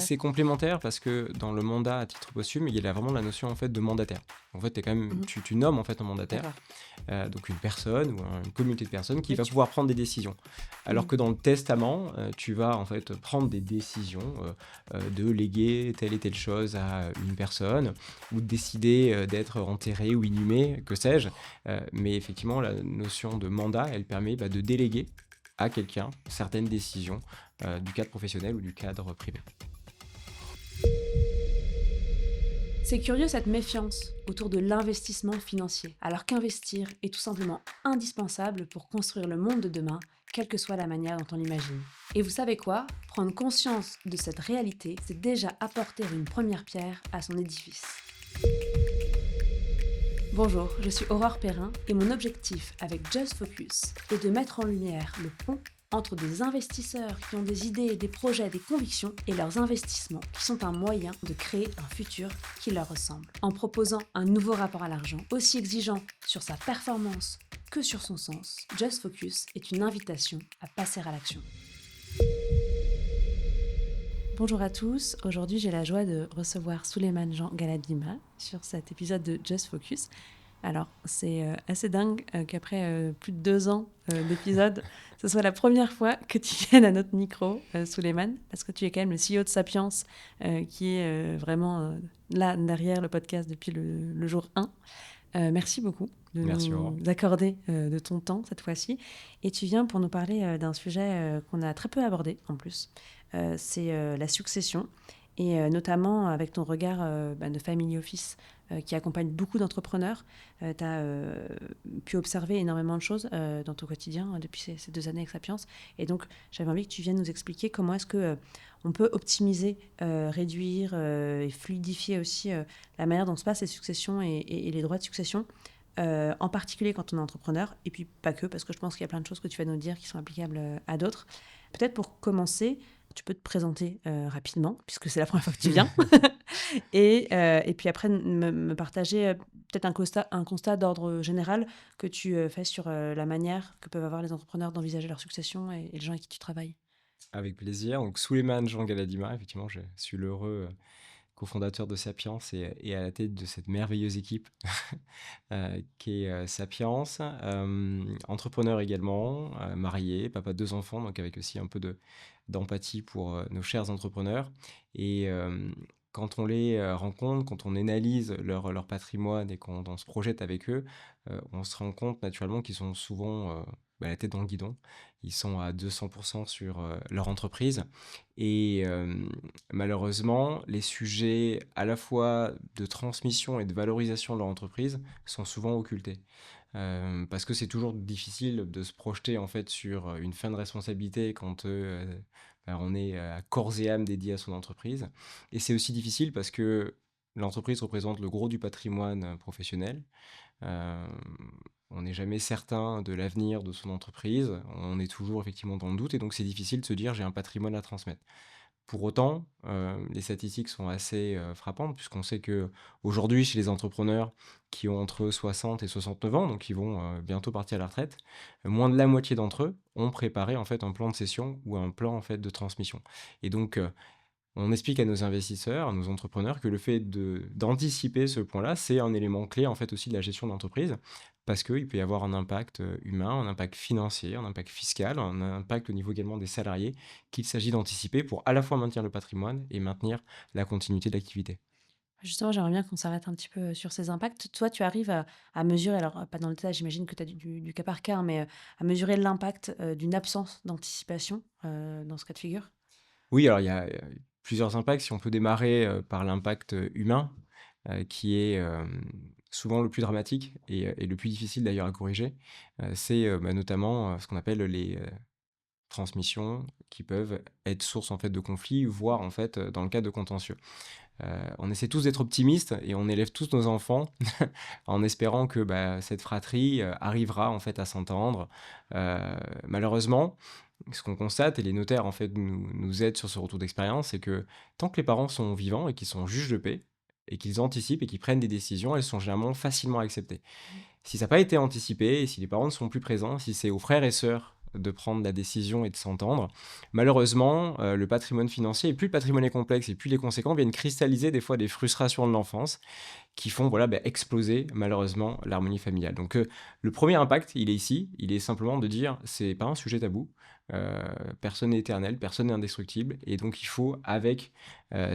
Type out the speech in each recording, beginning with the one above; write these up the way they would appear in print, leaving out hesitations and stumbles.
C'est complémentaire parce que dans le mandat à titre posthume, il y a vraiment la notion en fait de mandataire. En fait, Mmh. tu nommes en fait un mandataire, D'accord. donc une personne ou une communauté de personnes qui Oui, va tu pouvoir prendre des décisions. Alors mmh. que dans le testament, tu vas en fait prendre des décisions, de léguer telle et telle chose à une personne ou de décider, d'être enterré ou inhumé, que sais-je. Mais effectivement, la notion de mandat, elle permet, de déléguer à quelqu'un certaines décisions, du cadre professionnel ou du cadre privé. C'est curieux cette méfiance autour de l'investissement financier, alors qu'investir est tout simplement indispensable pour construire le monde de demain, quelle que soit la manière dont on l'imagine. Et vous savez quoi? Prendre conscience de cette réalité, c'est déjà apporter une première pierre à son édifice. Bonjour, je suis Aurore Perrin et mon objectif avec Just Focus est de mettre en lumière le pont entre des investisseurs qui ont des idées, des projets, des convictions et leurs investissements qui sont un moyen de créer un futur qui leur ressemble. En proposant un nouveau rapport à l'argent, aussi exigeant sur sa performance que sur son sens, Just Focus est une invitation à passer à l'action. Bonjour à tous, aujourd'hui j'ai la joie de recevoir Souleymane Jean Galadima sur cet épisode de Just Focus. Alors c'est assez dingue qu'après plus de 2 ans d'épisode, ce soit la première fois que tu viennes à notre micro, Souleymane, parce que tu es quand même le CEO de Sapiens, qui est vraiment là derrière le podcast depuis le jour 1. Merci beaucoup de Merci nous Aurore. accorder de ton temps cette fois-ci. Et tu viens pour nous parler d'un sujet qu'on a très peu abordé en plus. C'est la succession. Et notamment avec ton regard de family office qui accompagne beaucoup d'entrepreneurs. Tu as pu observer énormément de choses dans ton quotidien depuis ces 2 années avec Sapiens. Et donc, j'avais envie que tu viennes nous expliquer comment est-ce que on peut optimiser, réduire et fluidifier aussi la manière dont se passent les successions et les droits de succession, en particulier quand on est entrepreneur, et puis pas que, parce que je pense qu'il y a plein de choses que tu vas nous dire qui sont applicables à d'autres. Peut-être pour commencer, tu peux te présenter rapidement, puisque c'est la première fois que tu viens, et puis après me partager peut-être un constat d'ordre général que tu fais sur la manière que peuvent avoir les entrepreneurs d'envisager leur succession et les gens avec qui tu travailles. Avec plaisir. Donc Souleymane Jean Galadima, effectivement, je suis l'heureux cofondateur de Sapiens et à la tête de cette merveilleuse équipe qui est Sapiens. Entrepreneur également, marié, papa de 2 enfants, donc avec aussi un peu d'empathie pour nos chers entrepreneurs. Et quand on les rencontre, quand on analyse leur patrimoine et quand on se projette avec eux, on se rend compte naturellement qu'ils sont souvent la tête dans le guidon. Ils sont à 200% sur leur entreprise. Et malheureusement, les sujets à la fois de transmission et de valorisation de leur entreprise sont souvent occultés. Parce que c'est toujours difficile de se projeter en fait sur une fin de responsabilité quand on est à corps et âme dédié à son entreprise. Et c'est aussi difficile parce que l'entreprise représente le gros du patrimoine professionnel. Euh, on n'est jamais certain de l'avenir de son entreprise. On est toujours effectivement dans le doute et donc c'est difficile de se dire j'ai un patrimoine à transmettre. Pour autant, les statistiques sont assez frappantes puisqu'on sait que aujourd'hui, chez les entrepreneurs qui ont entre 60 et 69 ans, donc qui vont bientôt partir à la retraite, moins de la moitié d'entre eux ont préparé en fait un plan de cession ou un plan en fait de transmission. Et donc, on explique à nos investisseurs, à nos entrepreneurs que le fait d'anticiper ce point-là, c'est un élément clé en fait aussi de la gestion d'entreprise parce qu'il peut y avoir un impact humain, un impact financier, un impact fiscal, un impact au niveau également des salariés qu'il s'agit d'anticiper pour à la fois maintenir le patrimoine et maintenir la continuité de l'activité. Justement, j'aimerais bien qu'on s'arrête un petit peu sur ces impacts. Toi, tu arrives à mesurer, alors pas dans le détail, j'imagine que tu as du cas par cas, hein, mais à mesurer l'impact d'une absence d'anticipation dans ce cas de figure. Oui, alors il y a plusieurs impacts. Si on peut démarrer par l'impact humain, qui est souvent le plus dramatique et le plus difficile d'ailleurs à corriger, c'est notamment ce qu'on appelle les transmissions qui peuvent être source en fait de conflits, voire en fait dans le cas de contentieux. On essaie tous d'être optimistes et on élève tous nos enfants en espérant que cette fratrie arrivera en fait à s'entendre. Malheureusement, ce qu'on constate, et les notaires en fait nous aident sur ce retour d'expérience, c'est que tant que les parents sont vivants et qu'ils sont juges de paix, et qu'ils anticipent et qu'ils prennent des décisions, elles sont généralement facilement acceptées. Si ça n'a pas été anticipé, et si les parents ne sont plus présents, si c'est aux frères et sœurs de prendre la décision et de s'entendre. Malheureusement, le patrimoine financier et plus le patrimoine est complexe et plus les conséquences viennent cristalliser des fois des frustrations de l'enfance qui font voilà, exploser malheureusement l'harmonie familiale. Donc le premier impact, il est ici, il est simplement de dire c'est pas un sujet tabou, euh, personne n'est éternel, personne n'est indestructible, et donc il faut avec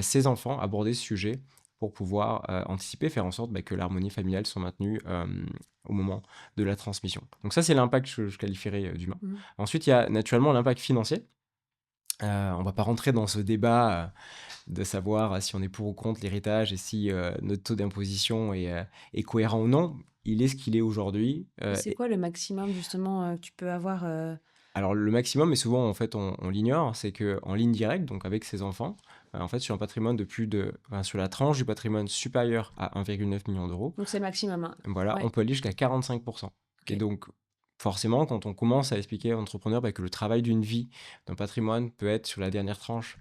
ses enfants aborder ce sujet pour pouvoir anticiper, faire en sorte que l'harmonie familiale soit maintenue au moment de la transmission. Donc ça c'est l'impact que je qualifierais d'humain. Mmh. Ensuite il y a naturellement l'impact financier. On va pas rentrer dans ce débat de savoir si on est pour ou contre l'héritage et si notre taux d'imposition est cohérent ou non. Il est ce qu'il est aujourd'hui. Et c'est quoi le maximum justement, que tu peux avoir, Alors le maximum, et souvent en fait on l'ignore, c'est qu'en ligne directe, donc avec ses enfants, en fait sur un patrimoine de sur la tranche du patrimoine supérieur à 1,9 million d'euros, donc c'est le maximum, hein? voilà, on Ouais, peut aller jusqu'à 45%. Et OK. donc, forcément, quand on commence à expliquer à l'entrepreneur que le travail d'une vie, d'un patrimoine peut être sur la dernière tranche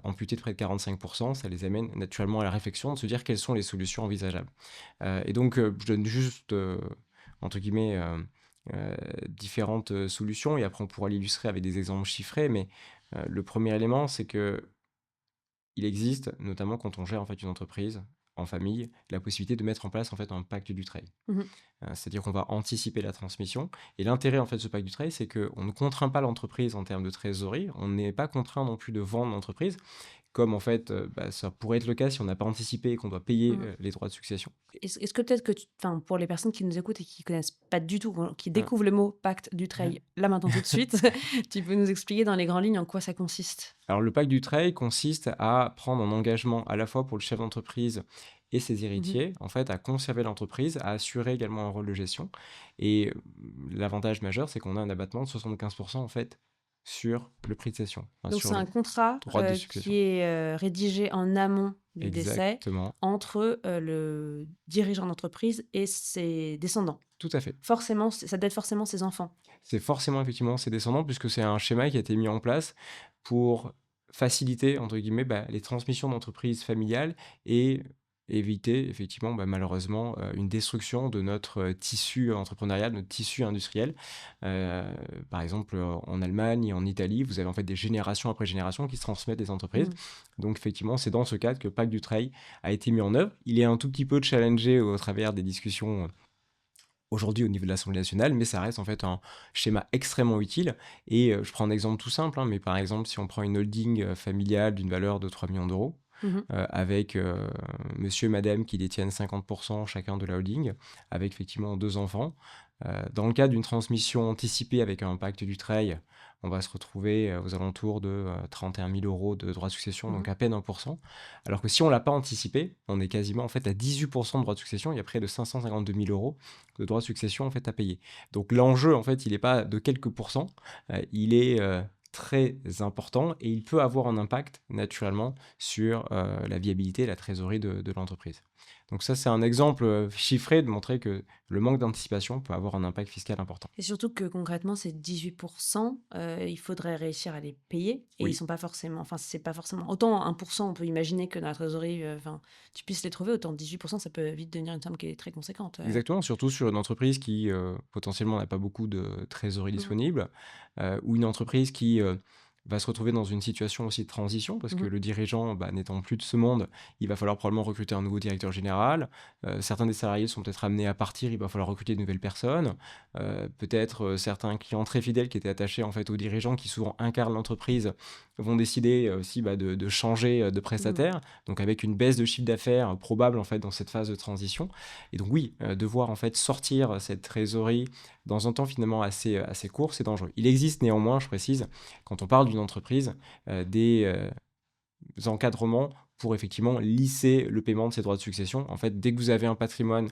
amputé de près de 45%, ça les amène naturellement à la réflexion de se dire quelles sont les solutions envisageables. Et donc, je donne juste, entre guillemets, différentes solutions, et après on pourra l'illustrer avec des exemples chiffrés, mais le premier élément, c'est que il existe, notamment quand on gère en fait une entreprise en famille, la possibilité de mettre en place en fait un pacte du trade. Mmh. C'est-à-dire qu'on va anticiper la transmission. Et l'intérêt en fait de ce pacte du trade, c'est qu'on ne contraint pas l'entreprise en termes de trésorerie. On n'est pas contraint non plus de vendre l'entreprise, comme en fait ça pourrait être le cas si on n'a pas anticipé et qu'on doit payer Mmh. les droits de succession. Est-ce que peut-être que enfin, pour les personnes qui nous écoutent et qui connaissent pas du tout, qui Hein. découvrent le mot pacte du trail, là, maintenant, tout de suite, tu peux nous expliquer dans les grandes lignes en quoi ça consiste? Alors le pacte du trade consiste à prendre un engagement à la fois pour le chef d'entreprise et ses Mmh. héritiers, en fait, à conserver l'entreprise, à assurer également un rôle de gestion. Et l'avantage majeur, c'est qu'on a un abattement de 75% en fait sur le prix de cession, enfin, Donc sur c'est le un contrat, droit de qui succession. est, rédigé en amont du décès Exactement, entre, le dirigeant d'entreprise et ses descendants. tout à fait. Forcément, ça doit être forcément ses enfants. C'est forcément effectivement ses descendants, puisque c'est un schéma qui a été mis en place pour faciliter, entre guillemets, les transmissions d'entreprises familiales et éviter effectivement, malheureusement, une destruction de notre tissu entrepreneurial, notre tissu industriel. Euh, Par exemple, en Allemagne et en Italie, vous avez en fait des générations après générations qui se transmettent des entreprises. Mmh. Donc effectivement, c'est dans ce cadre que Pacte du Trail a été mis en œuvre. Il est un tout petit peu challengé au travers des discussions aujourd'hui au niveau de l'Assemblée nationale, mais ça reste en fait un schéma extrêmement utile. Et je prends un exemple tout simple, hein, mais par exemple, si on prend une holding familiale d'une valeur de 3 millions d'euros, Mmh. avec monsieur et madame qui détiennent 50% chacun de la holding, avec effectivement deux enfants. Dans le cas d'une transmission anticipée avec un pacte du trail, on va se retrouver aux alentours de 31 000 euros de droits de succession, Mmh. donc à peine 1%. Alors que si on ne l'a pas anticipé, on est quasiment en fait à 18% de droits de succession, il y a près de 552 000 euros de droits de succession en fait à payer. Donc l'enjeu en fait, il n'est pas de quelques pourcents, il est très important, et il peut avoir un impact naturellement sur la viabilité et la trésorerie de l'entreprise. Donc ça, c'est un exemple chiffré de montrer que le manque d'anticipation peut avoir un impact fiscal important. Et surtout que concrètement, ces 18%, il faudrait réussir à les payer et ils Oui, sont pas forcément enfin, c'est pas forcément autant 1%, on peut imaginer que dans la trésorerie, enfin, tu puisses les trouver, autant 18%, ça peut vite devenir une somme qui est très conséquente, exactement, surtout sur une entreprise qui potentiellement n'a pas beaucoup de trésorerie Mmh mh. disponible, ou une entreprise qui va se retrouver dans une situation aussi de transition, parce que Mmh. le dirigeant n'étant plus de ce monde, il va falloir probablement recruter un nouveau directeur général. Certains des salariés sont peut-être amenés à partir, il va falloir recruter de nouvelles personnes. Peut-être certains clients très fidèles qui étaient attachés en fait aux dirigeants, qui souvent incarnent l'entreprise, vont décider aussi de changer de Mmh. prestataire, donc avec une baisse de chiffre d'affaires probable en fait dans cette phase de transition. Et donc oui, devoir en fait sortir cette trésorerie dans un temps finalement assez court, c'est dangereux. Il existe néanmoins, je précise, quand on parle d'une entreprise, des encadrements pour effectivement lisser le paiement de ces droits de succession. En fait, dès que vous avez un patrimoine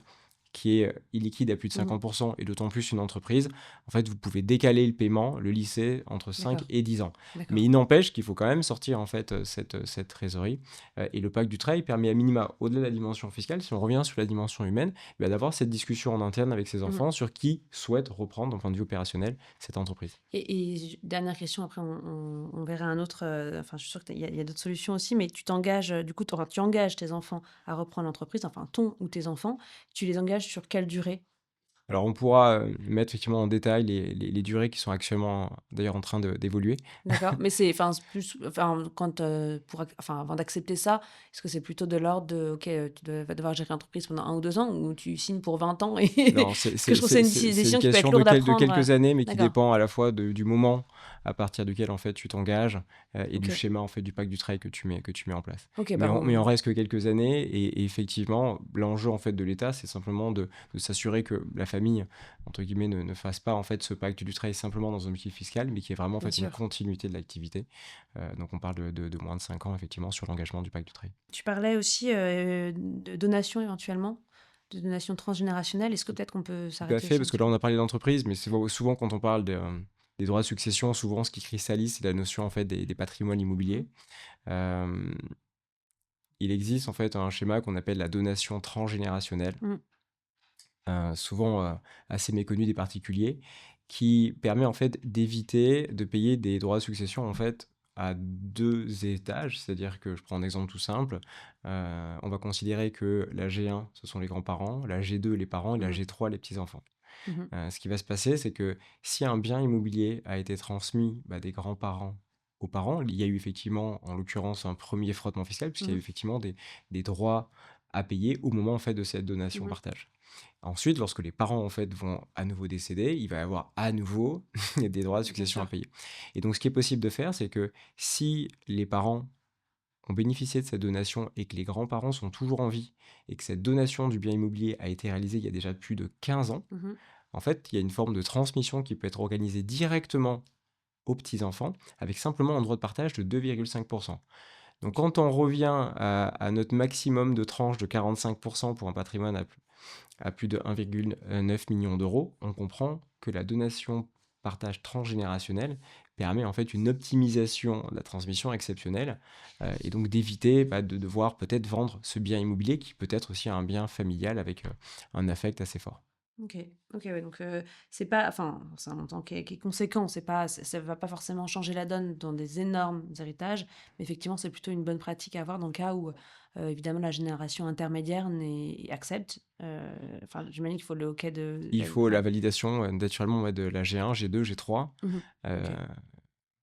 qui est illiquide à plus de Mmh. 50%, et d'autant plus une entreprise, en fait, vous pouvez décaler le paiement, le lisser entre 5 D'accord, et 10 ans. Mais d'accord. il n'empêche qu'il faut quand même sortir en fait cette trésorerie. Et le pacte du travail permet à minima, au-delà de la dimension fiscale, si on revient sur la dimension humaine, d'avoir cette discussion en interne avec ses Mmh. enfants sur qui souhaite reprendre, d'un point de vue opérationnel, cette entreprise. Et dernière question, après on verra un autre, enfin, je suis sûre qu'il y a d'autres solutions aussi, mais tu t'engages, du coup, tu engages tes enfants à reprendre l'entreprise, enfin ton ou tes enfants, tu les engages sur quelle durée? Alors on pourra, mettre effectivement en détail les durées qui sont actuellement d'ailleurs en train d'évoluer. D'accord, mais c'est enfin, c'est plus enfin, quand, pour ac enfin, avant d'accepter ça, est-ce que c'est plutôt de l'ordre de OK, tu vas devoir gérer l'entreprise pendant 1 ou 2 ans ou tu signes pour 20 ans et Non, parce que je trouve que c'est une c'est une décision qui peut être question lourde à de prendre, quelques années, mais qui d'accord, dépend à la fois du moment à partir duquel, en fait, tu t'engages, et du OK. schéma, en fait, du pacte du travail que tu mets en place. OK, Mais bah, mais bon, en reste que quelques années et effectivement, l'enjeu, en fait, de l'État, c'est simplement de s'assurer que la famille, entre guillemets, ne fasse pas, en fait, ce pacte du travail simplement dans un objectif fiscal, mais qu'il y ait vraiment, en bien fait, une sûr. continuité de l'activité. Donc on parle de moins de 5 ans, effectivement, sur l'engagement du pacte du travail. Tu parlais aussi, de donations éventuellement, de donations transgénérationnelles. Est-ce que peut-être qu'on peut Tout à s'arrêter fait, aussi un parce que petit là, peu? on a parlé d'entreprise, mais c'est souvent quand on parle des droits de succession, souvent ce qui cristallise, c'est la notion en fait des patrimoines Mmh. immobiliers. Euh, il existe en fait un schéma qu'on appelle la donation transgénérationnelle, Mmh. souvent assez méconnu des particuliers, qui permet en fait d'éviter de payer des droits de succession en fait à deux étages. C'est-à-dire que je prends un exemple tout simple, on va considérer que la G1, ce sont les grands-parents, la G2, les parents, et la Mmh. G3, les petits-enfants. Mmh. Ce qui va se passer, c'est que si un bien immobilier a été transmis, des grands-parents aux parents, il y a eu effectivement, en l'occurrence, un premier frottement fiscal, puisqu'il y a eu Mmh. effectivement des droits à payer au moment, en fait, de cette Mmh. donation-partage. Ensuite, lorsque les parents, en fait, vont à nouveau décéder, il va y avoir à nouveau des droits de Bien succession à sûr. payer. Et donc, ce qui est possible de faire, c'est que si les parents ont bénéficié de cette donation et que les grands-parents sont toujours en vie et que cette donation du bien immobilier a été réalisée il y a déjà plus de 15 ans, Mmh. en fait, il y a une forme de transmission qui peut être organisée directement aux petits-enfants, avec simplement un droit de partage de 2,5%. Donc OK. quand on revient à notre maximum de tranche de 45% pour un patrimoine à plus de 1,9 million d'euros, on comprend que la donation partage transgénérationnel permet en fait une optimisation de la transmission exceptionnelle, et donc d'éviter de devoir peut-être vendre ce bien immobilier qui peut être aussi un bien familial avec un affect assez fort. OK. OK, ouais, donc c'est pas enfin, c'est un montant qui est conséquent, c'est pas ça va pas forcément changer la donne dans des énormes héritages, mais effectivement, c'est plutôt une bonne pratique à avoir dans le cas où, évidemment, la génération intermédiaire accepte, enfin, j'imagine qu'il faut le OK de Il la faut la ouais. validation, naturellement, de la G1, G2, G3, Mmh. heu, OK.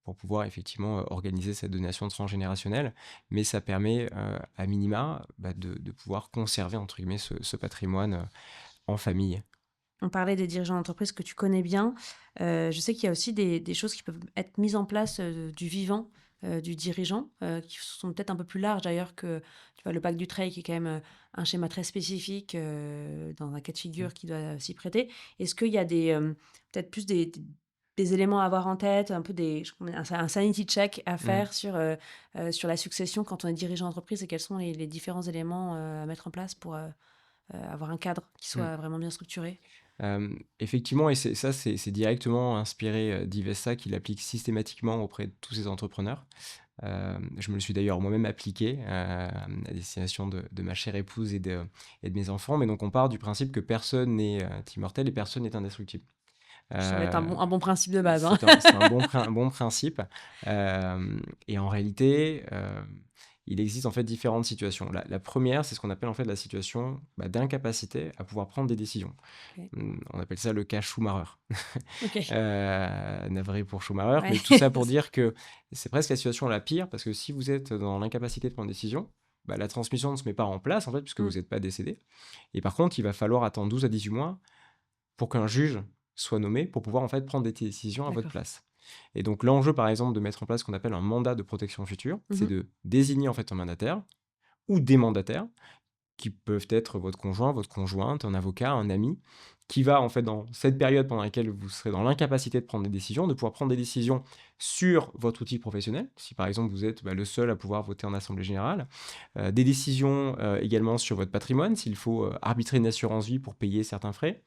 pour pouvoir effectivement, organiser cette donation transgénérationnelle. Mais ça permet, à minima, de pouvoir «conserver» entre guillemets ce patrimoine, en famille. On parlait des dirigeants d'entreprise que tu connais bien. Je sais qu'il y a aussi des choses qui peuvent être mises en place, du vivant, du dirigeant, qui sont peut-être un peu plus larges d'ailleurs que, tu vois, le pacte Dutreil qui est quand même, un schéma très spécifique, dans un cas de Mmh. figure qui doit s'y prêter. Est-ce qu'il y a peut-être plus des éléments à avoir en tête, un peu un sanity check à Mmh. faire sur la succession quand on est dirigeant d'entreprise et quels sont les différents éléments, à mettre en place pour, avoir un cadre qui Mmh. soit vraiment bien structuré? Effectivement et c'est directement inspiré, d'Ivesta qui l'applique systématiquement auprès de tous ses entrepreneurs. Je me le suis d'ailleurs moi-même appliqué, à destination de ma chère épouse et de mes enfants. Mais donc on part du principe que personne n'est, immortel et personne n'est indestructible. Ça va être Heu, un bon principe de base, hein. c'est un bon principe, et en réalité, il existe en fait différentes situations. La 1re, c'est ce qu'on appelle en fait la situation, d'incapacité à pouvoir prendre des décisions. OK. On appelle ça le cas Schumacher. OK. Navré pour Schumacher, Ouais. mais tout ça pour dire que c'est presque la situation la pire parce que si vous êtes dans l'incapacité de prendre une décision, la transmission ne se met pas en place en fait puisque vous Mmh. n'êtes pas décédé et par contre, il va falloir attendre 12 à 18 mois pour qu'un juge soit nommé pour pouvoir en fait prendre des décisions à votre D'accord. place. Et donc l'enjeu par exemple de mettre en place ce qu'on appelle un mandat de protection future, Mmh c'est mh. de désigner en fait un mandataire ou des mandataires qui peuvent être votre conjoint, votre conjointe, un avocat, un ami, qui va en fait dans cette période pendant laquelle vous serez dans l'incapacité de prendre des décisions, de pouvoir prendre des décisions sur votre outil professionnel, si par exemple vous êtes le seul à pouvoir voter en assemblée générale, des décisions également sur votre patrimoine, s'il faut arbitrer une assurance vie pour payer certains frais,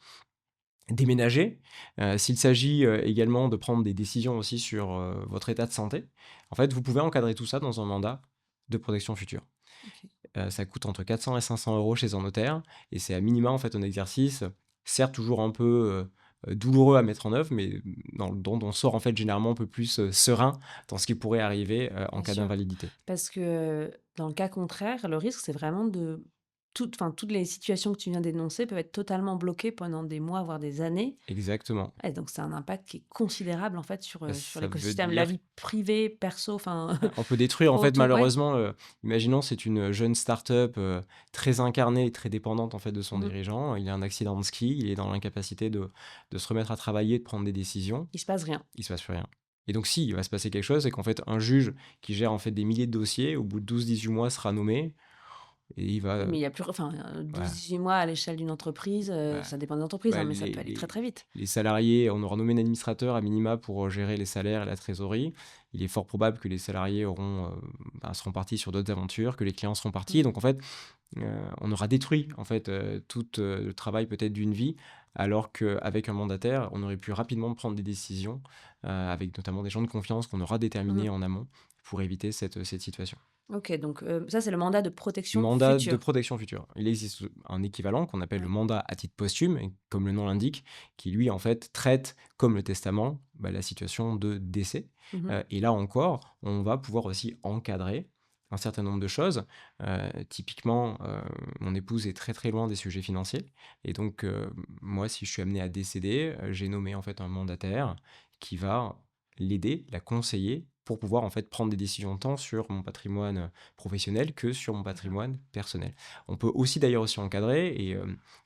déménager, s'il s'agit, également de prendre des décisions aussi sur, votre état de santé. En fait, vous pouvez encadrer tout ça dans un mandat de protection future. OK. Ça coûte entre 400 et 500 euros chez un notaire et c'est à minima, en fait, un exercice, certes toujours un peu, douloureux à mettre en œuvre, mais dont on sort, en fait, généralement un peu plus, serein dans ce qui pourrait arriver, en Bien cas sûr. d'invalidité. Parce que, dans le cas contraire, le risque, c'est vraiment de toutes les situations que tu viens d'énoncer peuvent être totalement bloquées pendant des mois, voire des années. Exactement. Ouais, donc c'est un impact qui est considérable, en fait, sur Ça veut l'écosystème. La dire vie privée, perso, enfin, on peut détruire en pro, fait tout, ouais. malheureusement, imaginons c'est une jeune start-up, très incarnée et très dépendante en fait de son Mmh. dirigeant. Il a un accident de ski, il est dans l'incapacité de se remettre à travailler, de prendre des décisions. Il se passe rien. Il se passe plus rien. Et donc si, il va se passer quelque chose, c'est qu'en fait un juge qui gère en fait des milliers de dossiers, au bout de 12-18 mois sera nommé et il va, Oui, mais il y a plus enfin, voilà, 12-18 mois à l'échelle d'une entreprise, voilà. ça dépend des entreprises, Bah, hein, mais ça peut aller très, très vite. les salariés, on aura nommé un administrateur à minima pour, gérer les salaires et la trésorerie. Il est fort probable que les salariés seront partis sur d'autres aventures, que les clients seront partis. Mmh. Donc en fait, on aura détruit en fait, tout, le travail peut-être d'une vie, alors qu'avec un mandataire, on aurait pu rapidement prendre des décisions, avec notamment des gens de confiance qu'on aura Mmh. déterminés en amont pour éviter cette situation. OK, donc ça, c'est le mandat de protection Mandat de future. protection future. Il existe un équivalent qu'on appelle le Ouais. mandat à titre posthume, et comme le nom l'indique, qui lui, en fait, traite, comme le testament, la situation de décès. Mmh. Et là encore, on va pouvoir aussi encadrer un certain nombre de choses. Typiquement, mon épouse est très très loin des sujets financiers. Et donc, moi, si je suis amené à décéder, j'ai nommé en fait un mandataire qui va l'aider, la conseiller pour pouvoir en fait prendre des décisions tant sur mon patrimoine professionnel que sur mon D'accord. patrimoine personnel. On peut aussi d'ailleurs aussi encadrer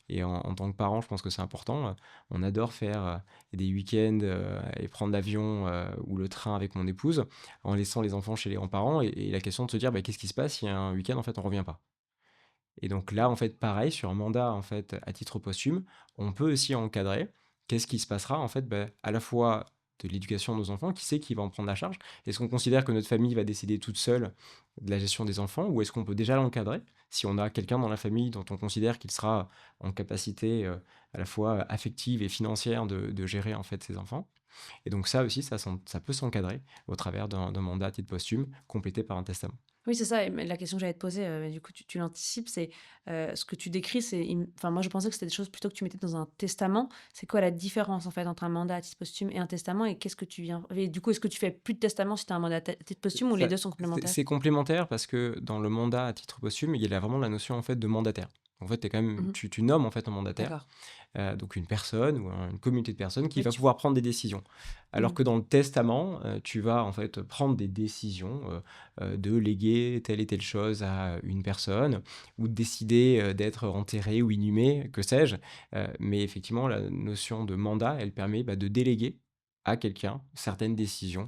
et en tant que parent, je pense que c'est important. On adore faire des week-ends et prendre l'avion ou le train avec mon épouse en laissant les enfants chez les grands-parents et la question de se dire bah, qu'est-ce qui se passe si un week-end en fait on revient pas. Et donc là en fait pareil sur un mandat en fait à titre posthume, on peut aussi encadrer qu'est-ce qui se passera en fait à la fois de l'éducation de nos enfants, qui sait qui va en prendre la charge? Est-ce qu'on considère que notre famille va décider toute seule de la gestion des enfants ou est-ce qu'on peut déjà l'encadrer? Si on a quelqu'un dans la famille dont on considère qu'il sera en capacité, à la fois affective et financière de gérer en fait ses enfants. Et donc ça aussi, ça peut s'encadrer au travers d'un mandat à titre posthume complété par un testament. Oui, c'est ça, et mais la question que j'allais te poser, du coup, tu l'anticipes, c'est, ce que tu décris, c'est enfin, moi, je pensais que c'était des choses plutôt que tu mettais dans un testament. C'est quoi la différence, en fait, entre un mandat à titre posthume et un testament? Et qu'est-ce que tu viens et du coup, est-ce que tu fais plus de testament si tu as un mandat à titre posthume ou les Ça 2 sont c'est complémentaires? c'est complémentaire parce que dans le mandat à titre posthume, il y a vraiment la notion en fait de mandataire. En fait, tu quand même Mmh. tu nommes en fait un mandataire, D'accord. donc une personne ou une communauté de personnes qui Oui, va tu pouvoir prendre des décisions. Alors mmh. que dans le testament, tu vas en fait prendre des décisions, de léguer telle et telle chose à une personne ou de décider, d'être enterré ou inhumé, que sais-je. Mais effectivement, la notion de mandat, elle permet, de déléguer à quelqu'un certaines décisions,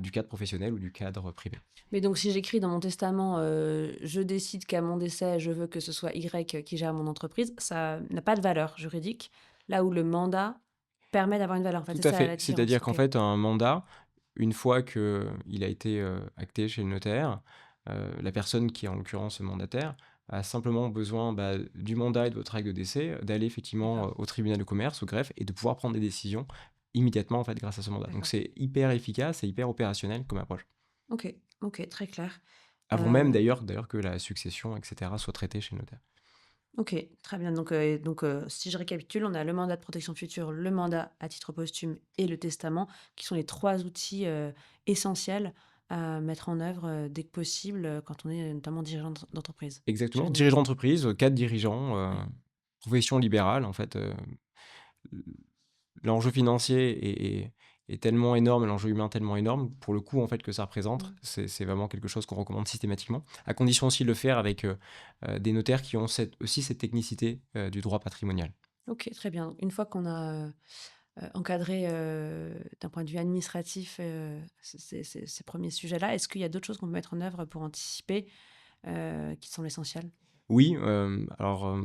du cadre professionnel ou du cadre privé. Mais donc si j'écris dans mon testament, «Je décide qu'à mon décès, je veux que ce soit Y qui gère mon entreprise», ça n'a pas de valeur juridique, là où le mandat permet d'avoir une valeur, en fait, Tout c'est à ça fait. la différence? C'est-à-dire qu'en OK. fait, un mandat, une fois qu'il a été, acté chez le notaire, la personne qui est en l'occurrence mandataire a simplement besoin, du mandat et de votre acte de décès, d'aller effectivement, D'accord, au tribunal de commerce, au greffe et de pouvoir prendre des décisions immédiatement, en fait, grâce à ce mandat. Donc d'accord. c'est hyper efficace et hyper opérationnel comme approche. OK, OK, très clair. Avant même Heu d'ailleurs que la succession et cetera soit traitée chez le notaire. OK, très bien. Si je récapitule, on a le mandat de protection future, le mandat à titre posthume et le testament, qui sont les 3 outils, essentiels à mettre en œuvre, dès que possible, quand on est, notamment dirigeant d'entreprise. Exactement, Chef dirigeant d'entreprise. d'entreprise, cadre dirigeant, Ouais. profession libérale en fait, l'enjeu financier est tellement énorme, l'enjeu humain tellement énorme, pour le coût en fait que ça représente, Mmh. c'est vraiment quelque chose qu'on recommande systématiquement, à condition aussi de le faire avec, des notaires qui ont cette technicité, du droit patrimonial. OK, très bien. Une fois qu'on a, encadré, d'un point de vue administratif, ces 1ers sujets-là, est-ce qu'il y a d'autres choses qu'on peut mettre en œuvre pour anticiper, qui sont essentielles? Oui, alors,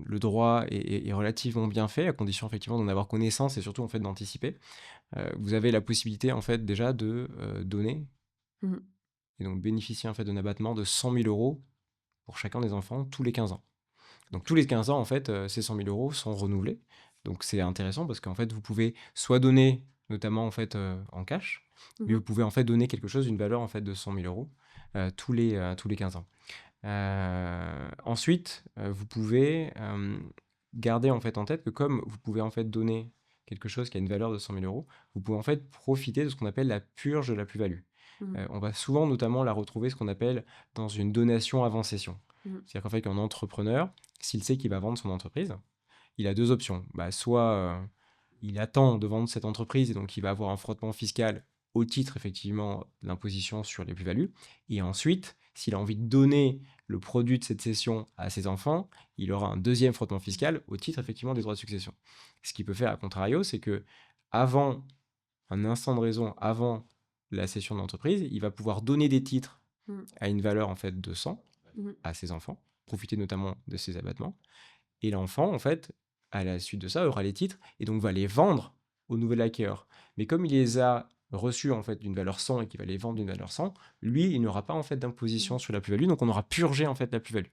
le droit est relativement bien fait, à condition effectivement d'en avoir connaissance et surtout en fait d'anticiper. Vous avez la possibilité en fait déjà de, donner Mmh. et donc bénéficier en fait d'un abattement de 100 000 € pour chacun des enfants tous les 15 ans. Donc tous les 15 ans, en fait, ces 100 000 € sont renouvelés. Donc c'est intéressant parce qu'en fait, vous pouvez soit donner, notamment en fait, en cash, mais vous Mmh. pouvez en fait donner quelque chose d'une valeur en fait de 100 000 €, tous les 15 ans. Ensuite, vous pouvez, garder en fait en tête que comme vous pouvez en fait donner quelque chose qui a une valeur de 100 000 €, vous pouvez en fait profiter de ce qu'on appelle la purge de la plus-value. Mmh. On va souvent notamment la retrouver, ce qu'on appelle dans une donation avant cession. Mmh. C'est-à-dire qu'en fait, qu'un entrepreneur, s'il sait qu'il va vendre son entreprise, il a deux options. Bah, soit il attend de vendre cette entreprise et donc il va avoir un frottement fiscal au titre effectivement de l'imposition sur les plus-values. Et ensuite, s'il a envie de donner le produit de cette cession à ses enfants, il aura un deuxième frottement fiscal au titre effectivement des droits de succession. Ce qu'il peut faire à contrario, c'est que avant un instant de raison, avant la cession de l'entreprise, il va pouvoir donner des titres Mmh. à une valeur en fait de 100 Mmh. à ses enfants, profiter notamment de ces abattements. Et l'enfant, en fait, à la suite de ça, aura les titres et donc va les vendre au nouvel acquéreur. Mais comme il les a reçus en fait d'une valeur 100 et qu'il va les vendre d'une valeur 100, lui, il n'aura pas en fait d'imposition Mmh. sur la plus-value, donc on aura purgé en fait la plus-value.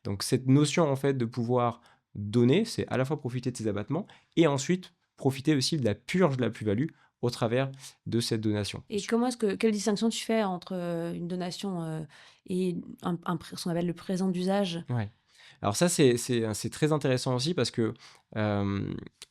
Donc cette notion en fait de pouvoir donner, c'est à la fois profiter de ces abattements et ensuite profiter aussi de la purge de la plus-value au travers de cette donation. Et comment est-ce que quelle distinction tu fais entre, une donation, et ce qu'on appelle le présent d'usage? Ouais. Alors ça, c'est très intéressant aussi parce que,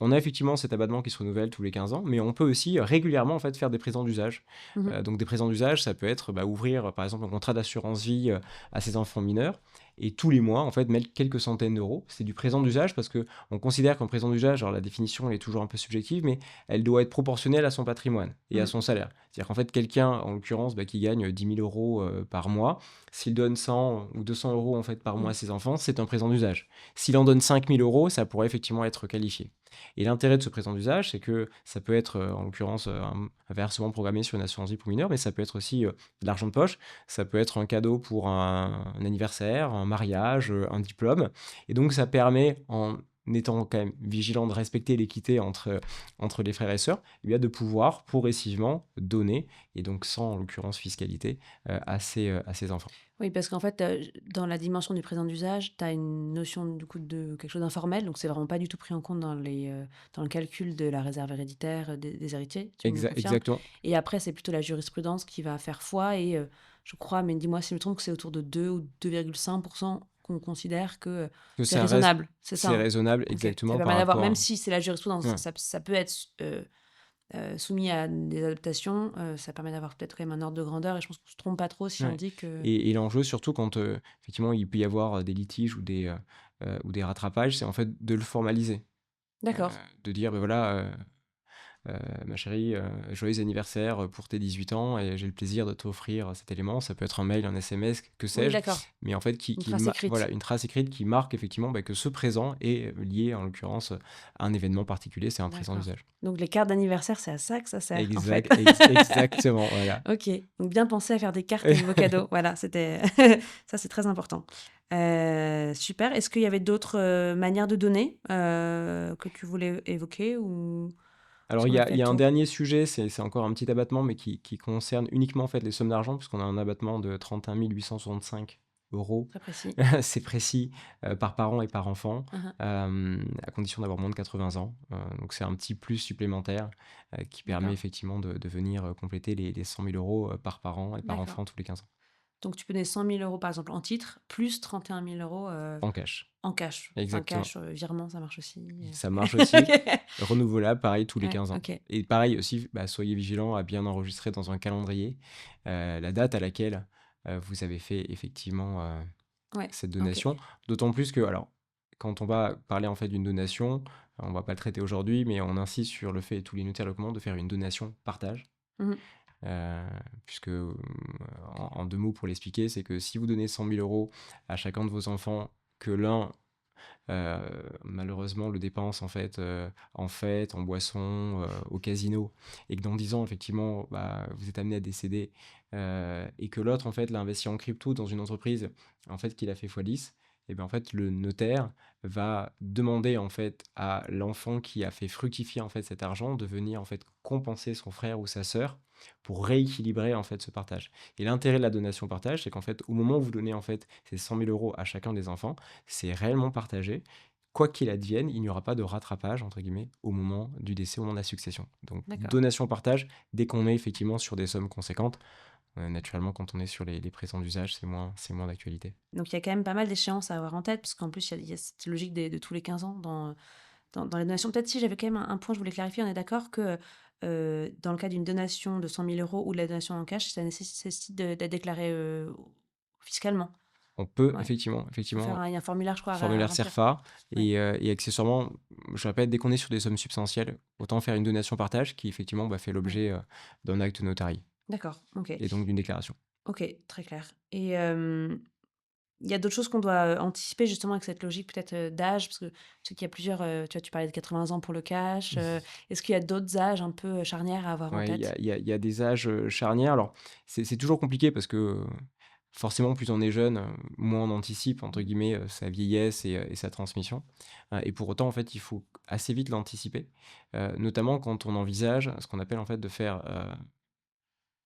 on a effectivement cet abattement qui se renouvelle tous les 15 ans, mais on peut aussi régulièrement, en fait, faire des présents d'usage. Mmh mh. Donc des présents d'usage, ça peut être, bah, ouvrir, par exemple, un contrat d'assurance vie, à ses enfants mineurs et tous les mois, en fait, mettre quelques centaines d'euros. C'est du présent d'usage parce que on considère qu'un présent d'usage, alors la définition, elle est toujours un peu subjective, mais elle doit être proportionnelle à son patrimoine et à Mmh. son salaire. C'est-à-dire qu'en fait, quelqu'un, en l'occurrence, bah, qui gagne 10 000 € par mois, s'il donne 100 ou 200 euros en fait par mois Mmh. à ses enfants, c'est un présent d'usage. S'il en donne 5 000 euros, ça pourrait effectivement être qualifié. Et l'intérêt de ce présent d'usage, c'est que ça peut être, en l'occurrence, un versement programmé sur une assurance vie pour mineurs, mais ça peut être aussi de l'argent de poche, ça peut être un cadeau pour un anniversaire, un mariage, un diplôme. Et donc, ça permet, en étant quand même vigilant de respecter l'équité entre les frères et sœurs, eh bien, de pouvoir progressivement donner, et donc sans, en l'occurrence, fiscalité, à ses enfants. Oui, parce qu'en fait, dans la dimension du présent d'usage, tu as une notion du coup de quelque chose d'informel, donc c'est vraiment pas du tout pris en compte dans le calcul de la réserve héréditaire, des héritiers, tu me confirmes? Exactement. Et après, c'est plutôt la jurisprudence qui va faire foi et je crois, mais dis-moi si je me trompe, que c'est autour de 2 ou 2,5 qu'on considère que, Que c'est ça reste raisonnable, c'est ça, c'est hein? raisonnable OK. Ça exactement permet par d'avoir rapport même à si c'est la jurisprudence, ouais, ça peut être soumis à des adaptations, ça permet d'avoir peut-être quand même un ordre de grandeur et je pense qu'on se trompe pas trop si on ouais dit que et l'enjeu surtout quand, effectivement il peut y avoir, des litiges ou des rattrapages, c'est en fait de le formaliser. Heu, d'accord. de dire: «Beh, voilà, ma chérie, joyeux anniversaire pour tes 18 ans et j'ai le plaisir de t'offrir cet élément». Ça peut être un mail, un SMS, que Oui, sais-je, d'accord. mais en fait Une trace voilà, écrite. une trace écrite qui marque effectivement, bah, que ce présent est lié en l'occurrence, à un événement particulier, c'est un présent D'accord. d'usage. Donc les cartes d'anniversaire, c'est à ça que ça sert, en fait. Exactement, voilà. OK, donc bien penser à faire des cartes et des beaux cadeaux. Voilà, c'était ça, c'est très important. Super. Est-ce qu'il y avait d'autres, manières de donner, que tu voulais évoquer ou est-ce Alors qu'on a il fait y le a un tour? dernier sujet, c'est encore un petit abattement, mais qui concerne uniquement, en fait, les sommes d'argent puisqu'on a un abattement de 31 865 €. Très précis. C'est précis, par parent et par enfant, Mmh mh. à condition d'avoir moins de 80 ans. Donc c'est un petit plus supplémentaire, qui permet D'accord, effectivement de venir, compléter les 100 000 € par parent et par d'accord. enfant tous les 15 ans. Donc tu peux donner 100 000 € par exemple en titres, plus 31 000 € En cash. en cash. Enfin Exactement. cash, virement, ça marche aussi, Ça marche aussi. OK. Renouvelable, pareil, tous les Ouais, 15 ans. OK. Et pareil aussi, bah, soyez vigilants à bien enregistrer dans un calendrier, la date à laquelle, vous avez fait effectivement, Ouais, cette OK. donation. D'autant plus que alors, quand on va parler, en fait, d'une donation, on va pas le traiter aujourd'hui, mais on insiste sur le fait, et tous les notaires le commandent, de faire une donation partage. Mmh mh. Heu, puisque, en 2 mots pour l'expliquer, c'est que si vous donnez 100 000 € à chacun de vos enfants, que l'un Heu, malheureusement le dépense en fait, en fêtes, en boissons, au casino et que dans 10 ans effectivement, bah, vous êtes amené à décéder, et que l'autre en fait l'a investi en crypto dans une entreprise en fait qui l'a fait x10 et ben, en fait le notaire va demander en fait à l'enfant qui a fait fructifier en fait cet argent de venir en fait compenser son frère ou sa sœur pour rééquilibrer en fait ce partage. Et l'intérêt de la donation partage, c'est qu'en fait au moment où vous donnez en fait ces 100 000 € à chacun des enfants, c'est réellement partagé. Quoi qu'il advienne, il n'y aura pas de «rattrapage» entre guillemets au moment du décès, au moment de la succession. Donc D'accord. donation-partage, dès qu'on est effectivement sur des sommes conséquentes. Naturellement quand on est sur les présents d'usage, c'est moins d'actualité. Donc il y a quand même pas mal d'échéances à avoir en tête, parce qu'en plus, il y a cette logique de tous les 15 ans dans les donations. Peut-être si j'avais quand même un point, je voulais clarifier, on est d'accord que, dans le cas d'une donation de 100 000 € ou de la donation en cash, ça nécessite d'être déclaré, fiscalement? On peut Ouais. effectivement, Faut faire effectivement, un il y a un formulaire, je crois, à formulaire remplir. CERFA Ouais, et accessoirement, je répète, dès qu'on est sur des sommes substantielles, autant faire une donation partage qui effectivement fait ouais. l'objet d'un acte notarié D'accord, OK. et donc d'une déclaration. OK, très clair et il y a d'autres choses qu'on doit, anticiper justement avec cette logique peut-être, d'âge? Parce que je sais qu'il y a plusieurs, tu vois, tu parlais de 80 ans pour le cash, est-ce qu'il y a d'autres âges un peu, charnières à avoir en Ouais, tête? il y a des âges charnières. Alors, c'est toujours compliqué parce que forcément, plus on est jeune, moins on anticipe, entre Mmh. guillemets, sa vieillesse et sa transmission. Et pour autant, en fait, il faut assez vite l'anticiper, notamment quand on envisage ce qu'on appelle en fait de faire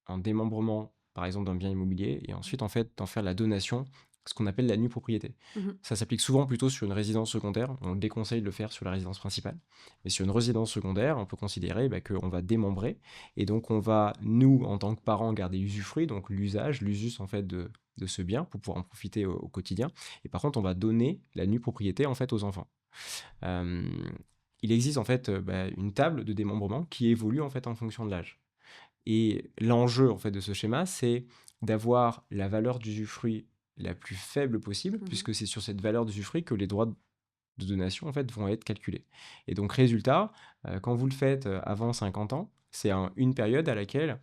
un démembrement, par exemple, d'un bien immobilier et Ouais. ensuite, en fait, d'en faire la donation, ce qu'on appelle la nue propriété. Mmh. Ça s'applique souvent plutôt sur une résidence secondaire. On déconseille de le faire sur la résidence principale. Mais sur une résidence secondaire, on peut considérer qu'on va démembrer et donc on va, nous, en tant que parents, garder l'usufruit, donc l'usage, l'usus en fait de ce bien pour pouvoir en profiter au quotidien. Et par contre, on va donner la nue propriété en fait aux enfants. Euh, il existe en fait une table de démembrement qui évolue en fait en fonction de l'âge. Et l'enjeu en fait de ce schéma, c'est d'avoir la valeur d'usufruit la plus faible possible, Mmh. puisque c'est sur cette valeur d'usufruit que les droits de donation en fait vont être calculés. Et donc résultat, quand vous le faites avant 50 ans, c'est une période à laquelle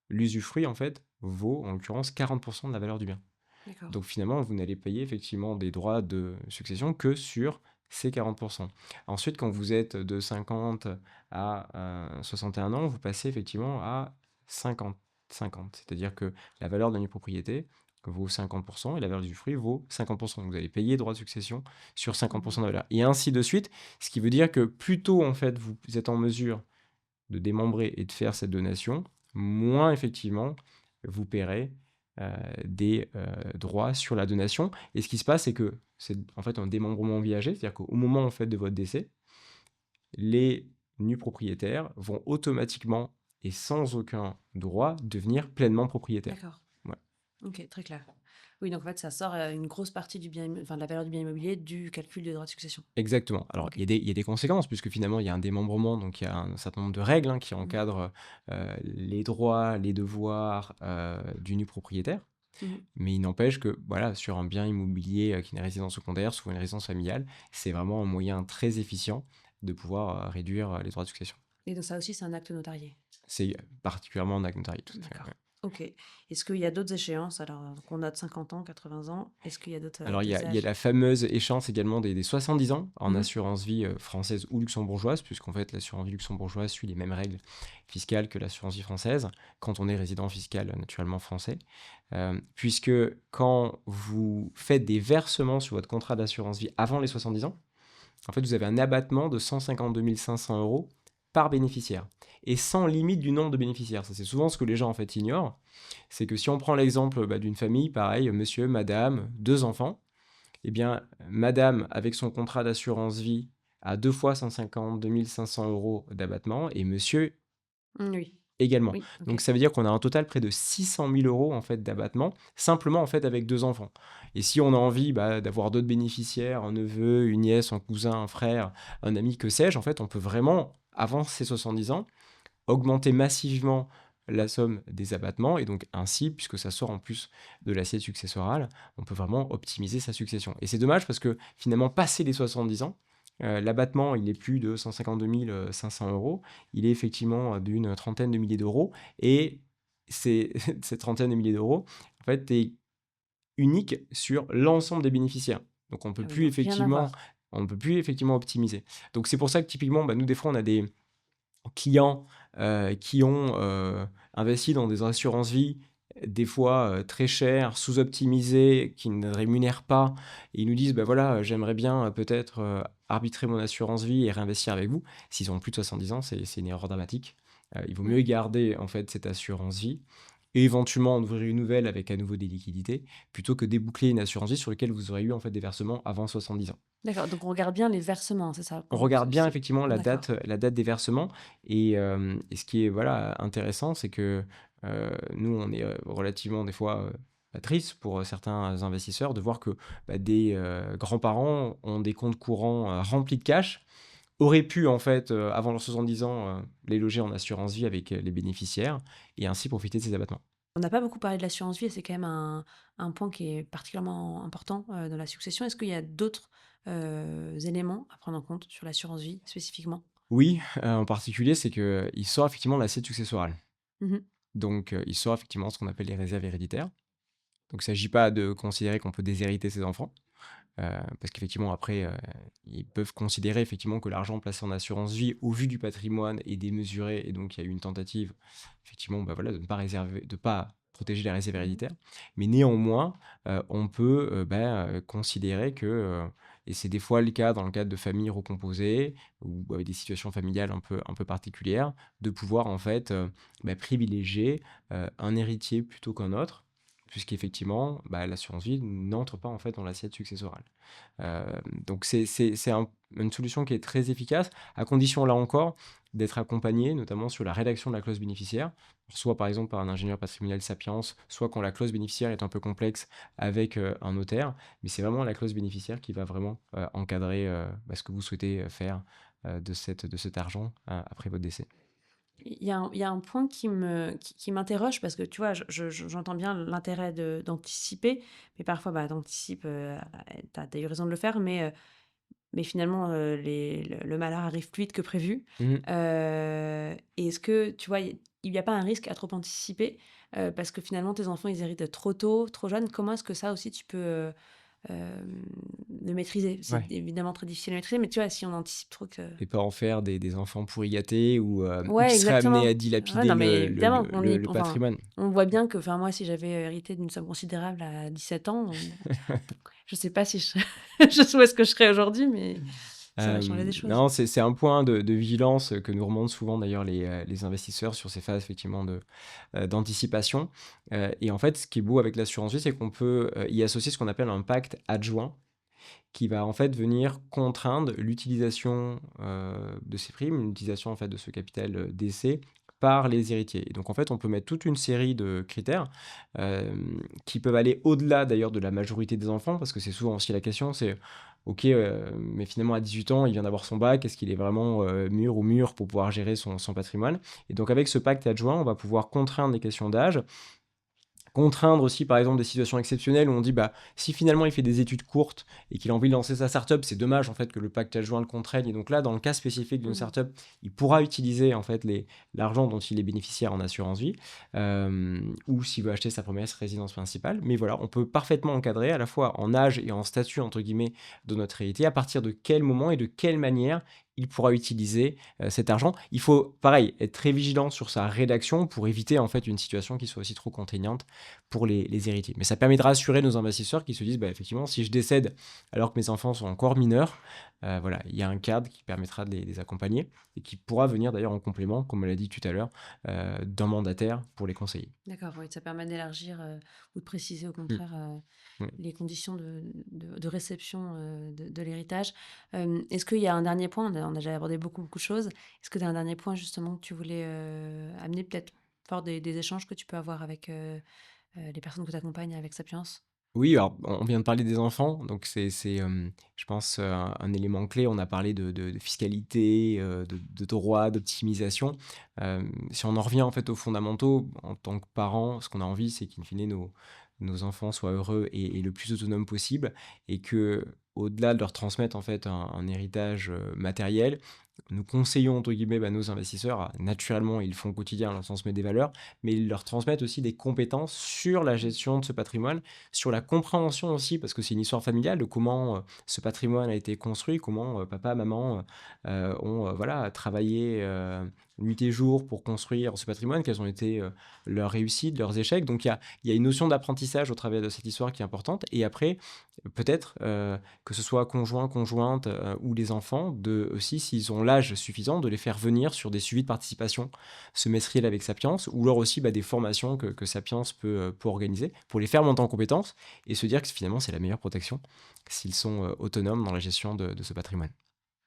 l'usufruit en fait vaut en l'occurrence 40% de la valeur du bien. D'accord. Donc finalement, vous n'allez payer effectivement des droits de succession que sur ces 40%. Ensuite, quand vous êtes de 50 à 61 ans, vous passez effectivement à 50. 50. C'est-à-dire que la valeur de la propriété vaut 50% et la valeur du fruit vaut 50%. Donc vous allez payer droits de succession sur Mmh. 50% de la valeur. Et ainsi de suite, ce qui veut dire que plus tôt en fait vous êtes en mesure de démembrer et de faire cette donation, moins effectivement vous paierez des droits sur la donation. Et ce qui se passe, c'est que c'est en fait un démembrement viager, c'est-à-dire qu'au moment en fait de votre décès, les nus propriétaires vont automatiquement et sans aucun droit devenir pleinement propriétaires. D'accord. Voilà. OK, très clair. Oui, donc en fait, ça sort, une grosse partie du bien enfin de la valeur du bien immobilier du calcul des droits de succession. Exactement. Alors, OK. il y a des conséquences, puisque finalement, il y a un démembrement, donc il y a un certain nombre de règles qui Mmh. encadrent les droits, les devoirs du nu propriétaire. Mmh. Mais il n'empêche que, voilà, sur un bien immobilier qui est une résidence secondaire, souvent une résidence familiale, c'est vraiment un moyen très efficient de pouvoir réduire les droits de succession. Et donc ça aussi, c'est un acte notarié? C'est particulièrement en acte notarié, tout à fait. D'accord. Ouais. OK. Est-ce qu'il y a d'autres échéances alors, qu'on note 50 ans, 80 ans? Est-ce qu'il y a Alors, d'autres il y a âges? la fameuse échéance également des 70 ans en Mmh. assurance vie française ou luxembourgeoise, puisqu'en fait, l'assurance vie luxembourgeoise suit les mêmes règles fiscales que l'assurance vie française, quand on est résident fiscal naturellement français. Puisque quand vous faites des versements sur votre contrat d'assurance vie avant les 70 ans, en fait, vous avez un abattement de 152 500 euros par bénéficiaire et sans limite du nombre de bénéficiaires. Ça, c'est souvent ce que les gens en fait ignorent. C'est que si on prend l'exemple d'une famille, pareil, monsieur, madame, deux enfants, eh bien, madame, avec son contrat d'assurance vie, a deux fois 152 500 euros d'abattement et monsieur Mmh, oui. également. Oui, OK. Donc ça veut dire qu'on a un total près de 600 000 euros en fait d'abattement, simplement en fait avec deux enfants. Et si on a envie d'avoir d'autres bénéficiaires, un neveu, une nièce, un cousin, un frère, un ami, que sais-je, en fait, on peut vraiment, avant ses 70 ans, augmenter massivement la somme des abattements et donc ainsi, puisque ça sort en plus de l'assiette successorale, on peut vraiment optimiser sa succession. Et c'est dommage parce que finalement, passé les 70 ans, l'abattement, il est plus de 152 500 euros, il est effectivement d'une trentaine de milliers d'euros et cette trentaine de milliers d'euros, en fait, est unique sur l'ensemble des bénéficiaires. Donc Ah oui, donc rien à voir. on ne peut plus effectivement optimiser. Donc c'est pour ça que typiquement, nous des fois, on a des clients qui ont investi dans des assurances vie, des fois très chères, sous-optimisées, qui ne rémunèrent pas. Et ils nous disent, voilà, j'aimerais bien peut-être arbitrer mon assurance vie et réinvestir avec vous. S'ils ont plus de 70 ans, c'est une erreur dramatique. Il vaut mieux Ouais. garder en fait cette assurance vie et éventuellement en ouvrir une nouvelle avec à nouveau des liquidités, plutôt que déboucler une assurance vie sur laquelle vous aurez eu en fait des versements avant 70 ans. D'accord, donc on regarde bien les versements, c'est ça? On Quand regarde bien c'est effectivement d'accord. la date des versements et ce qui est voilà, intéressant, c'est que nous, on est relativement des fois triste pour certains investisseurs de voir que des grands-parents ont des comptes courants remplis de cash, auraient pu en fait, avant leurs 70 ans, les loger en assurance vie avec les bénéficiaires et ainsi profiter de ces abattements. On n'a pas beaucoup parlé de l'assurance vie et c'est quand même un point qui est particulièrement important, dans la succession. Est-ce qu'il y a d'autres, éléments à prendre en compte sur l'assurance vie spécifiquement? Oui, en particulier, c'est qu'il sort effectivement de l'assiette successorale. Mmh. Donc, il sort effectivement ce qu'on appelle les réserves héréditaires. Donc, il ne s'agit pas de considérer qu'on peut déshériter ses enfants, parce qu'effectivement après, ils peuvent considérer effectivement que l'argent placé en assurance vie, au vu du patrimoine, est démesuré et donc il y a eu une tentative effectivement, bah, voilà, de ne pas protéger les réserves Mmh. héréditaires. Mais néanmoins, on peut, considérer que, et c'est des fois le cas dans le cadre de familles recomposées ou des situations familiales un peu particulières, de pouvoir en fait, privilégier, un héritier plutôt qu'un autre, puisqu'effectivement, l'assurance vie n'entre pas en fait dans l'assiette successorale. Donc c'est une solution qui est très efficace, à condition là encore d'être accompagné, notamment sur la rédaction de la clause bénéficiaire, soit par exemple par un ingénieur patrimonial sapiens, soit quand la clause bénéficiaire est un peu complexe avec un notaire. Mais c'est vraiment la clause bénéficiaire qui va vraiment encadrer ce que vous souhaitez faire de cet argent après votre décès. Il y a un point qui m'interroge parce que tu vois, j'entends bien l'intérêt d'anticiper, mais parfois, bah, tu as eu raison de le faire, mais finalement, le malheur arrive plus vite que prévu. Mhm. Et est-ce que, tu vois, il y a pas un risque à trop anticiper, parce que finalement tes enfants, ils héritent trop tôt, trop jeunes? Comment est-ce que ça aussi tu peux, le maîtriser? C'est Ouais. évidemment très difficile à maîtriser, mais tu vois, si on anticipe trop que Et pas en faire des enfants pourri gâtés ou ouais, qui seraient amenés exactement. à Ouais, dilapider non, mais évidemment, le patrimoine. on voit bien que, enfin, moi, si j'avais hérité d'une somme considérable à 17 ans, je sais pas si je serais je sais où est-ce que je serais aujourd'hui, mais ça aurait changé des choses. Non, c'est un point de vigilance que nous remontent souvent d'ailleurs les investisseurs sur ces phases effectivement d'anticipation. Et en fait, ce qui est beau avec l'assurance vie, c'est qu'on peut, y associer ce qu'on appelle un pacte adjoint qui va en fait venir contraindre l'utilisation, de ces primes, l'utilisation en fait de ce capital, décès par les héritiers. Et donc en fait, on peut mettre toute une série de critères, qui peuvent aller au-delà d'ailleurs de la majorité des enfants, parce que c'est souvent aussi la question, c'est: «OK, mais finalement à 18 ans, il vient d'avoir son bac, est-ce qu'il est vraiment, mûr ou mûr pour pouvoir gérer son patrimoine?» Et donc avec ce pacte adjoint, on va pouvoir contraindre les questions d'âge. Contraindre aussi, par exemple, des situations exceptionnelles où on dit, bah, si finalement il fait des études courtes et qu'il a envie de lancer sa startup, c'est dommage en fait que le pacte adjoint le contraigne. Et donc là, dans le cas spécifique d'une Mmh. startup, il pourra utiliser en fait l'argent dont il est bénéficiaire en assurance vie, ou s'il veut acheter sa première résidence principale. Mais voilà, on peut parfaitement encadrer à la fois en âge et en statut entre guillemets de notre héritier à partir de quel moment et de quelle manière il pourra utiliser cet argent. Il faut, pareil, être très vigilant sur sa rédaction pour éviter en fait une situation qui soit aussi trop contraignante pour les héritiers. Mais ça permet de rassurer nos investisseurs qui se disent, bah, effectivement, si je décède alors que mes enfants sont encore mineurs, voilà, il y a un cadre qui permettra de les accompagner et qui pourra venir d'ailleurs en complément, comme on l'a dit tout à l'heure, d'un mandataire pour les conseiller. D'accord, oui, ça permet d'élargir, ou de préciser au Mm. contraire, Ouais. les conditions de réception, de l'héritage. Est-ce qu'il y a un dernier point? On a déjà abordé beaucoup, beaucoup de choses. Est-ce que tu as un dernier point justement que tu voulais, amener peut-être fort des échanges que tu peux avoir avec, les personnes que tu accompagnes avec Sapiens? Oui, alors on vient de parler des enfants, donc je pense, un élément clé. On a parlé de fiscalité, de droit, d'optimisation. Si on en revient en fait aux fondamentaux, en tant que parents, ce qu'on a envie, c'est qu'in fine nos enfants soient heureux et le plus autonomes possible et que au delà de leur transmettre en fait un héritage, matériel, nous conseillons entre guillemets, nos investisseurs naturellement, ils le font au quotidien, on leur transmet des valeurs, mais ils leur transmettent aussi des compétences sur la gestion de ce patrimoine, sur la compréhension aussi, parce que c'est une histoire familiale de comment, ce patrimoine a été construit, comment, papa, maman, ont, voilà, travaillé, nuit et jour pour construire ce patrimoine, quelles ont été, leurs réussites, leurs échecs. Donc il y a une notion d'apprentissage au travers de cette histoire qui est importante et après, peut-être, que ce soit conjoint, conjointe, ou les enfants, de aussi, s'ils ont l'âge suffisant, de les faire venir sur des suivis de participation semestriels avec Sapiens ou alors aussi, des formations que Sapiens peut organiser pour les faire monter en compétences et se dire que finalement, c'est la meilleure protection s'ils sont, autonomes dans la gestion de ce patrimoine.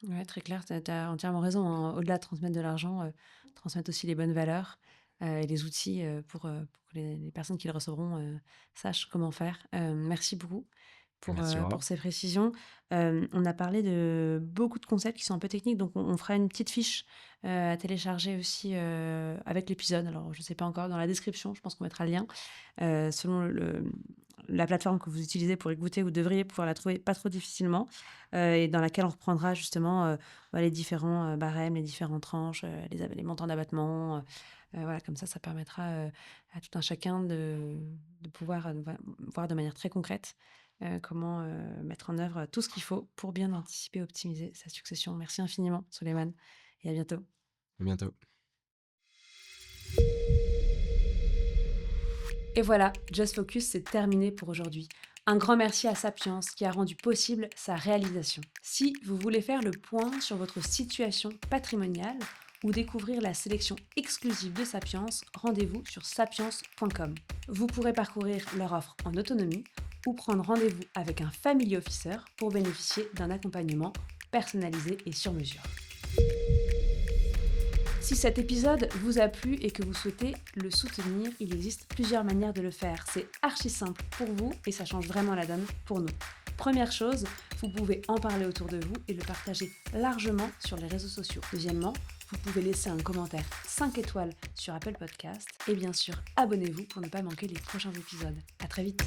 Ouais, très clair, tu as entièrement raison, hein. Au-delà de transmettre de l'argent, transmettre aussi les bonnes valeurs, et les outils, pour que les personnes qui le recevront, sachent comment faire. Merci beaucoup Merci Aurore. pour ces précisions. On a parlé de beaucoup de concepts qui sont un peu techniques, donc on fera une petite fiche, à télécharger aussi, avec l'épisode. Alors je ne sais pas encore, dans la description, je pense qu'on mettra le lien. Selon la plateforme que vous utilisez pour écouter, vous devriez pouvoir la trouver pas trop difficilement, et dans laquelle on reprendra justement, les différents, barèmes, les différentes tranches, les montants d'abattement, voilà, comme ça permettra, à tout un chacun de pouvoir, voir de manière très concrète, comment, mettre en œuvre tout ce qu'il faut pour bien anticiper, optimiser sa succession. Merci infiniment, Souleymane, et à bientôt. À bientôt. Et voilà, Just Focus, c'est terminé pour aujourd'hui. Un grand merci à Sapiens qui a rendu possible sa réalisation. Si vous voulez faire le point sur votre situation patrimoniale ou découvrir la sélection exclusive de Sapiens, rendez-vous sur sapiens.com. Vous pourrez parcourir leur offre en autonomie ou prendre rendez-vous avec un family officer pour bénéficier d'un accompagnement personnalisé et sur mesure. Si cet épisode vous a plu et que vous souhaitez le soutenir, il existe plusieurs manières de le faire. C'est archi simple pour vous et ça change vraiment la donne pour nous. Première chose, vous pouvez en parler autour de vous et le partager largement sur les réseaux sociaux. Deuxièmement, vous pouvez laisser un commentaire 5 étoiles sur Apple Podcast et bien sûr, abonnez-vous pour ne pas manquer les prochains épisodes. À très vite.